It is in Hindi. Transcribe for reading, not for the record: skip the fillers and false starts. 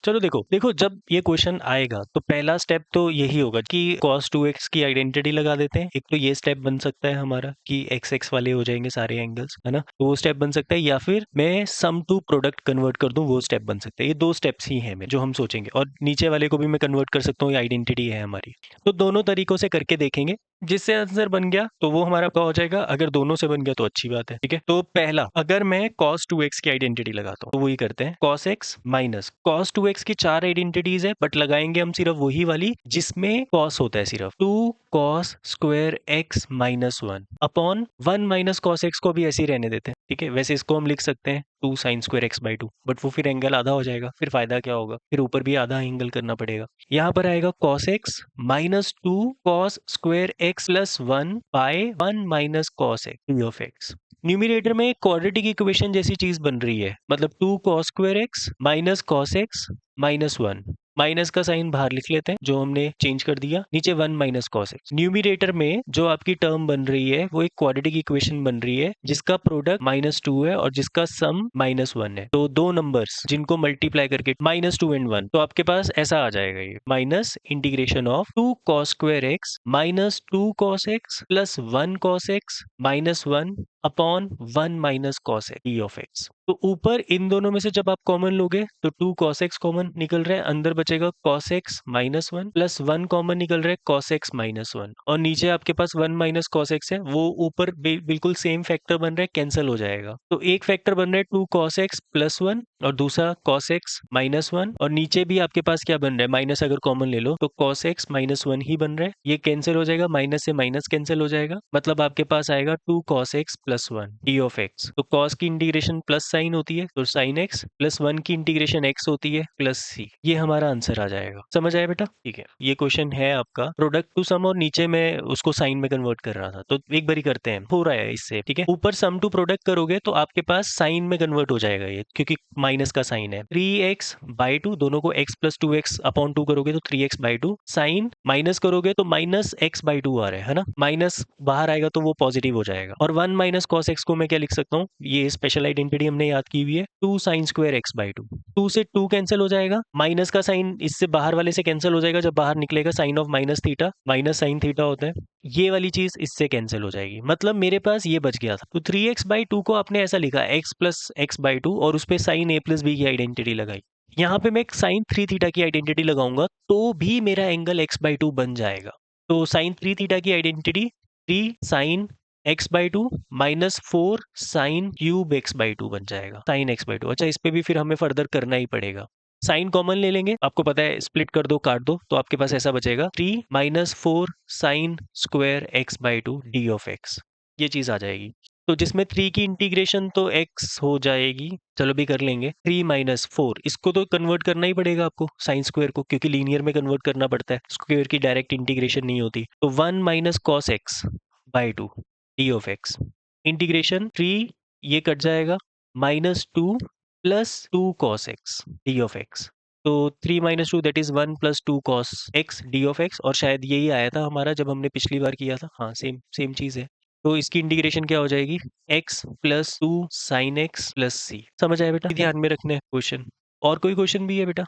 चलो देखो देखो जब ये क्वेश्चन आएगा तो पहला स्टेप तो यही होगा कि cos 2x की आइडेंटिटी लगा देते हैं। एक तो ये स्टेप बन सकता है हमारा कि एक्स एक्स वाले हो जाएंगे सारे एंगल्स, है ना, तो वो स्टेप बन सकता है, या फिर मैं सम टू प्रोडक्ट कन्वर्ट कर दूं, वो स्टेप बन सकता है। ये दो स्टेप्स ही हैं जो हम सोचेंगे, और नीचे वाले को भी मैं कन्वर्ट कर सकता हूँ, ये आइडेंटिटी है हमारी। तो दोनों तरीकों से करके देखेंगे, जिससे आंसर बन गया तो वो हमारा क्या हो जाएगा। अगर दोनों से बन गया तो अच्छी बात है, ठीक है। तो पहला, अगर मैं cos 2x की आइडेंटिटी लगाता हूँ तो वही करते हैं, cos x minus cos 2x की चार आइडेंटिटीज है, बट लगाएंगे हम सिर्फ वही वाली जिसमें cos होता है, सिर्फ 2 cos square x minus 1 upon 1 minus cos x को भी ऐसे ही रहने देते हैं, ठीक है। वैसे इसको हम लिख सकते हैं 2 sin square x by 2, but वो फिर एंगल आधा हो जाएगा, फिर फायदा क्या होगा, फिर ऊपर भी आधा एंगल करना पड़ेगा। यहाँ पर आएगा cos x minus 2 cos square x plus 1 by 1 minus cos x p of x। Numerator में क्वाड्रेटिक इक्वेशन जैसी चीज बन रही है, मतलब 2 cos square x minus cos x minus 1। Minus का साइन बाहर लिख लेते हैं जो हमने चेंज कर दिया, नीचे 1 माइनस cos x। न्यूमिनेटर में जो आपकी टर्म बन रही है वो एक क्वाड्रेटिक इक्वेशन बन रही है जिसका प्रोडक्ट -2 है और जिसका सम -1 है। तो दो नंबर्स जिनको मल्टीप्लाई करके -2 एंड 1, तो आपके पास ऐसा आ जाएगा, ये minus integration of 2 cos square x minus 2 cos x plus 1 cos x minus 1 upon 1 minus cos x p of x। तो ऊपर इन दोनों में से जब आप कॉमन लोगे तो 2 cos x कॉमन निकल रहा है, अंदर बचेगा cos x minus 1 plus 1 common निकल रहा है cos x माइनस 1, और नीचे आपके पास 1 माइनस cos x है, वो ऊपर बिल्कुल सेम फैक्टर बन रहा है, कैंसिल हो जाएगा। तो एक फैक्टर बन रहा है 2 cos x प्लस 1 और दूसरा cos x माइनस 1, और नीचे भी आपके पास क्या बन रहा है, माइनस अगर कॉमन ले लो तो cos x माइनस 1 ही बन रहा है, ये कैंसिल हो जाएगा, माइनस से माइनस कैंसिल हो जाएगा, मतलब आपके पास आएगा 2 cos x plus 1 d of x। तो cos की इंटीग्रेशन प्लस साइन होती है तो sin x प्लस 1 की इंटीग्रेशन x होती है प्लस c। ये हमारा आंसर आ जाएगा। समझ आया बेटा? ठीक है, ये क्वेश्चन है आपका प्रोडक्ट टू सम, और नीचे मैं उसको साइन में कन्वर्ट कर रहा था, तो एक बार ही करते हैं, हो रहा है इससे, ठीक है। ऊपर सम टू प्रोडक्ट करोगे तो आपके पास साइन में कन्वर्ट हो जाएगा ये, क्योंकि माइनस का साइन है। 3x बाई 2, दोनों को x प्लस 2x अपॉन 2 करोगे तो 3x बाई 2, साइन माइनस करोगे तो माइनस x बाई 2 आ रहा है ना, माइनस बाहर आएगा तो वो पॉजिटिव हो जाएगा। और 1 माइनस cos x को मैं क्या लिख सकता हूँ, ये स्पेशल आइडेंटिटी हमने याद की हुई है, 2 sin स्क्वायर x बाई 2। 2 से 2 कैंसिल हो जाएगा, माइनस का साइन इससे बाहर वाले से कैंसिल हो जाएगा, जब बाहर निकलेगा sine of minus theta, minus sine theta होता है, ये वाली चीज इससे कैंसिल हो जाएगी, मतलब मेरे पास ये बच गया था। तो 3x बाई 2 को आपने ऐसा लिखा x प्लस x बाई 2 और उस पर साइन a प्लस b की आइडेंटिटी लगाई। यहाँ पे मैं साइन 3 थीटा की आइडेंटिटी लगाऊंगा तो भी मेरा एंगल x बाई 2 बन जाएगा। तो साइन 3 थीटा की identity 3 sine x by 2 minus 4 sine cube x by 2 बन जाएगा, साइन x बाई 2। अच्छा, इस पे भी फिर हमें फर्दर करना ही पड़ेगा, साइन कॉमन ले लेंगे, आपको पता है स्प्लिट कर दो काट दो, तो आपके पास ऐसा बचेगा 3 minus 4 sine square x by 2 D of x। ये चीज आ जाएगी, तो जिसमें 3 की इंटीग्रेशन तो x हो जाएगी, चलो भी कर लेंगे, 3 माइनस 4, इसको तो कन्वर्ट करना ही पड़ेगा आपको साइन स्क्वायर को, क्योंकि लीनियर में कन्वर्ट करना पड़ता है, स्क्वायर की डायरेक्ट इंटीग्रेशन नहीं होती। तो 1 minus cos x by 2 D of x, integration 3, ये कट जाएगा, minus 2 plus 2 cos x D of x। तो 3 minus 2 that is 1 plus 2 cos x D of x, और शायद यही आया था हमारा जब हमने पिछली बार किया था, हाँ सेम सेम चीज है। तो इसकी इंटीग्रेशन क्या हो जाएगी, x plus 2 sine x plus c। समझ आया बेटा? ध्यान में रखना है क्वेश्चन। और कोई क्वेश्चन भी है बेटा?